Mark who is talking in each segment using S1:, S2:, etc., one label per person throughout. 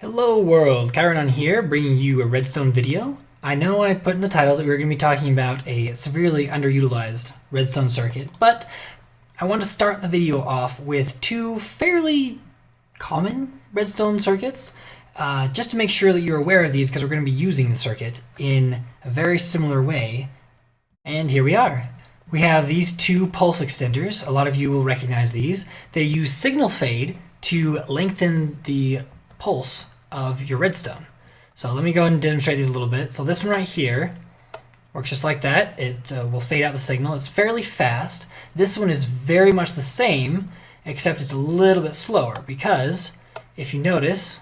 S1: Hello world, Chiron here, bringing you a redstone video. I know I put in the title that we were going to be talking about a severely underutilized redstone circuit, but I want to start the video off with two fairly common redstone circuits, just to make sure that you're aware of these because we're going to be using the circuit in a very similar way. And here we are. We have these two pulse extenders. A lot of you will recognize these. They use signal fade to lengthen the pulse of your redstone. So let me go ahead and demonstrate these a little bit. So this one right here works just like that. It will fade out the signal. It's fairly fast. This one is very much the same, except it's a little bit slower because if you notice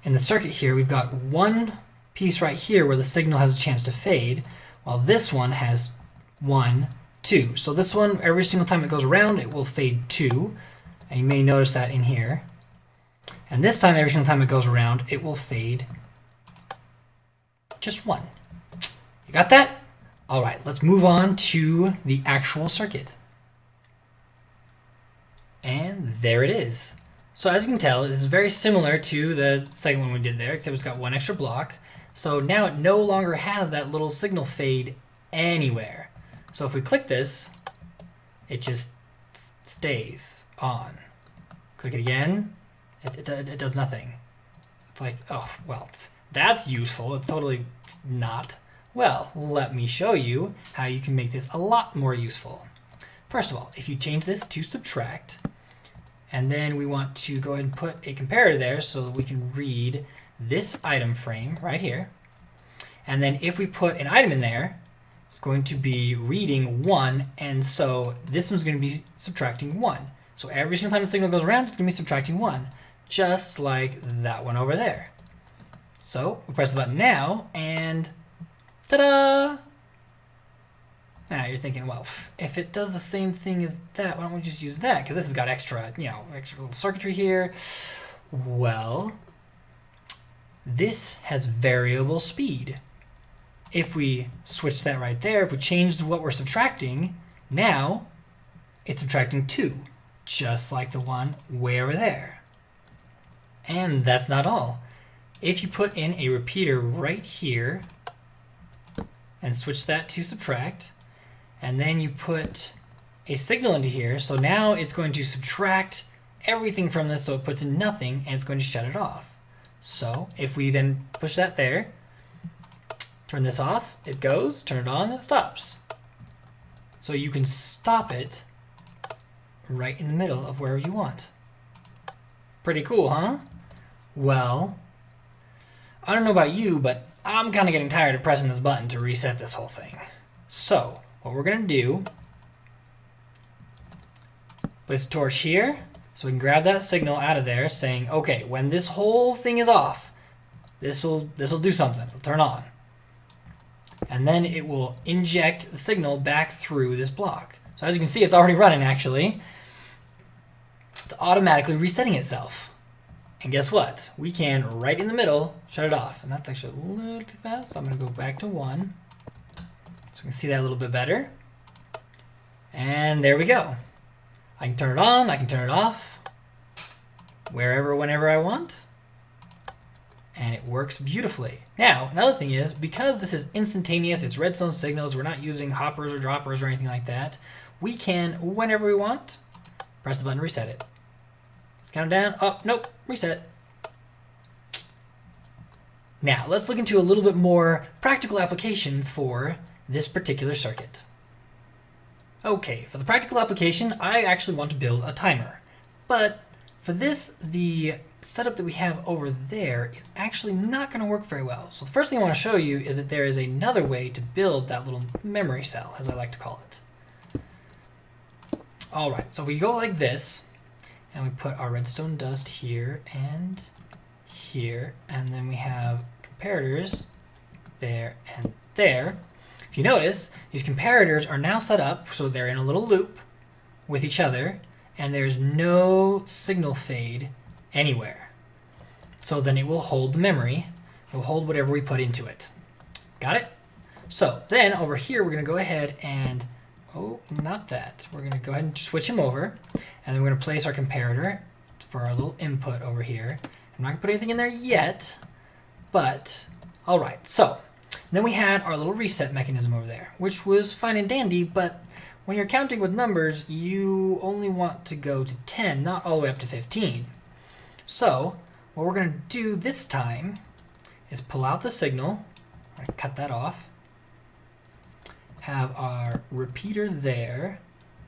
S1: in the circuit here, we've got one piece right here where the signal has a chance to fade, while this one has 1, 2. So this one, every single time it goes around, it will fade 2. And you may notice that in here. And this time, every single time it goes around, it will fade just 1. You got that? All right, let's move on to the actual circuit. And there it is. So as you can tell, this is very similar to the second one we did there, except it's got one extra block. So now it no longer has that little signal fade anywhere. So if we click this, it just stays on. Click it again, it does nothing. It's like, oh, well, that's useful. It's totally not. Well, let me show you how you can make this a lot more useful. First of all, if you change this to subtract, and then we want to go ahead and put a comparator there so that we can read this item frame right here. And then if we put an item in there, it's going to be reading 1, and so this one's going to be subtracting 1. So every single time the signal goes around, it's going to be subtracting 1, just like that one over there. So we press the button now, and ta-da! Now you're thinking, well, if it does the same thing as that, why don't we just use that? Because this has got extra, extra little circuitry here. Well, this has variable speed. If we switch that right there, if we change what we're subtracting, now it's subtracting 2, just like the one way over there. And that's not all. If you put in a repeater right here and switch that to subtract, and then you put a signal into here, so now it's going to subtract everything from this, so it puts in nothing, and it's going to shut it off. So if we then push that there, turn this off, it goes, turn it on, it stops. So you can stop it right in the middle of wherever you want. Pretty cool, huh? Well, I don't know about you, but I'm kind of getting tired of pressing this button to reset this whole thing. So what we're going to do, place a torch here so we can grab that signal out of there saying, okay, when this whole thing is off, this will do something. It'll turn on. And then it will inject the signal back through this block. So as you can see, it's already running actually. It's automatically resetting itself. And guess what? We can, right in the middle, shut it off. And that's actually a little too fast, so I'm going to go back to 1. So you can see that a little bit better. And there we go. I can turn it on, I can turn it off, wherever, whenever I want. And it works beautifully. Now, another thing is, because this is instantaneous, it's redstone signals, we're not using hoppers or droppers or anything like that, we can, whenever we want, press the button to reset it. Let's count it down. Oh, nope, reset. Now, let's look into a little bit more practical application for this particular circuit. Okay, for the practical application, I actually want to build a timer. But for this, the setup that we have over there is actually not going to work very well. So the first thing I want to show you is that there is another way to build that little memory cell, as I like to call it. All right, so if we go like this, and we put our redstone dust here, and then we have comparators there and there. If you notice, these comparators are now set up so they're in a little loop with each other, and there's no signal fade anywhere. So then it will hold the memory. It will hold whatever we put into it. Got it? So then over here, we're going to go ahead and, oh, not that. We're going to go ahead and switch him over, and then we're going to place our comparator for our little input over here. I'm not going to put anything in there yet, but all right. So then we had our little reset mechanism over there, which was fine and dandy, but when you're counting with numbers, you only want to go to 10, not all the way up to 15. So what we're going to do this time is pull out the signal. I'm going to cut that off. Have our repeater there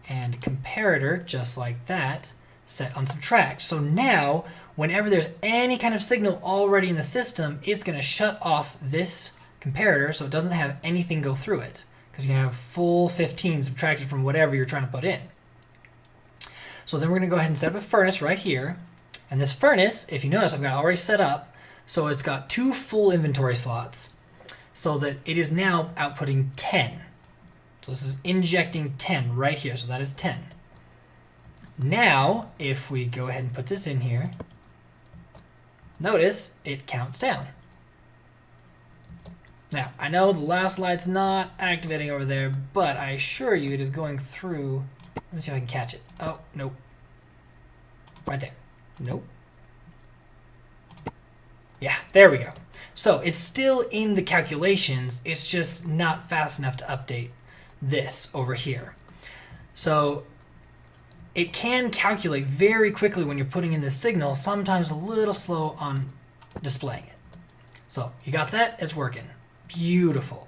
S1: and comparator just like that set on subtract. So now whenever there's any kind of signal already in the system, it's going to shut off this comparator so it doesn't have anything go through it, because you're going to have full 15 subtracted from whatever you're trying to put in. So then we're going to go ahead and set up a furnace right here. And this furnace, if you notice, I've got it already set up. So it's got 2 full inventory slots so that it is now outputting 10. So this is injecting 10 right here. So that is 10. Now, if we go ahead and put this in here, notice it counts down. Now, I know the last light's not activating over there, but I assure you it is going through. Let me see if I can catch it. Oh, nope. Right there. Nope. Yeah, there we go. So it's still in the calculations. It's just not fast enough to update this over here. So it can calculate very quickly when you're putting in the signal, sometimes a little slow on displaying it. So you got that? It's working. Beautiful.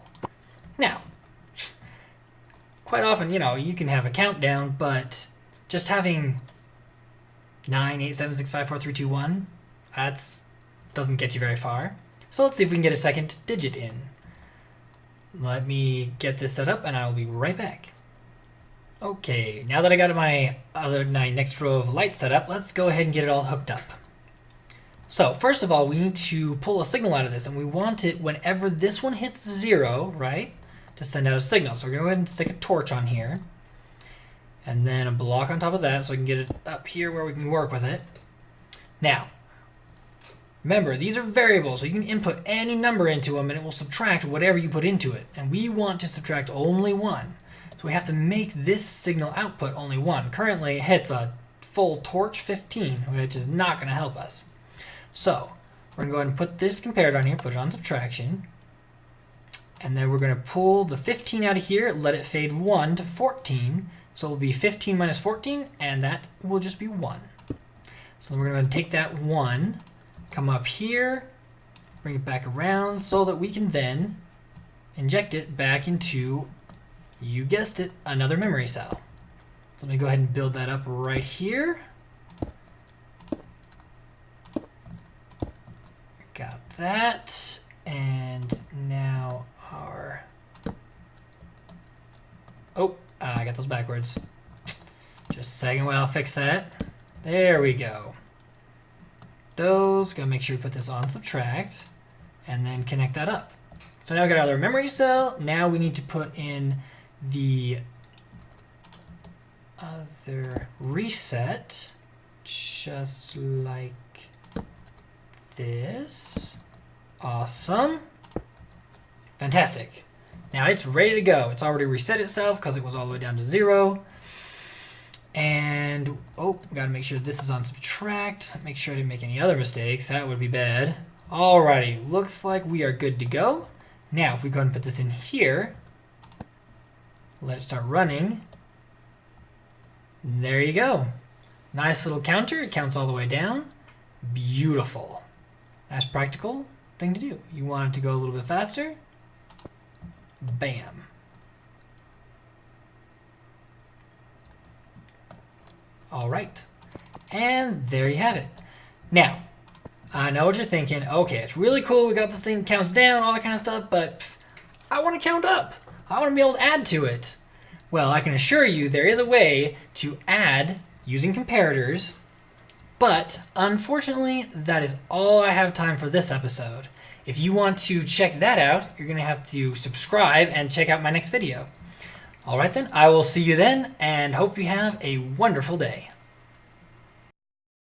S1: Now, quite often, you can have a countdown, but just having 9, 8, 7, 6, 5, 4, 3, 2, 1, that doesn't get you very far. So let's see if we can get a second digit in. Let me get this set up and I'll be right back. Okay, now that I got my next row of lights set up, let's go ahead and get it all hooked up. So first of all, we need to pull a signal out of this, and we want it whenever this one hits 0, right, to send out a signal. So we're going to go ahead and stick a torch on here, and then a block on top of that so we can get it up here where we can work with it. Now, remember, these are variables, so you can input any number into them and it will subtract whatever you put into it. And we want to subtract only 1. So we have to make this signal output only 1. Currently, it hits a full torch 15, which is not going to help us. So we're going to go ahead and put this comparator on here, put it on subtraction. And then we're going to pull the 15 out of here, let it fade 1 to 14. So it'll be 15 minus 14, and that will just be 1. So then we're going to take that 1, come up here, bring it back around so that we can then inject it back into, you guessed it, another memory cell. So let me go ahead and build that up right here. Got that, and now our, I got those backwards. Just a second while I'll fix that. There we go. Those, gotta make sure we put this on subtract, and then connect that up. So now we got our other memory cell. Now we need to put in the other reset, just like this. Awesome. Fantastic. Now it's ready to go. It's already reset itself because it was all the way down to 0. And, gotta make sure this is on subtract. Make sure I didn't make any other mistakes. That would be bad. Alrighty, looks like we are good to go. Now, if we go ahead and put this in here, let it start running. There you go. Nice little counter. It counts all the way down. Beautiful. That's practical thing to do. You want it to go a little bit faster. Bam. All right. And there you have it. Now, I know what you're thinking. Okay, it's really cool. We got this thing that counts down, all that kind of stuff, but I want to count up. I want to be able to add to it. Well, I can assure you there is a way to add using comparators, but unfortunately, that is all I have time for this episode. If you want to check that out, you're going to have to subscribe and check out my next video. All right then, I will see you then, and hope you have a wonderful day.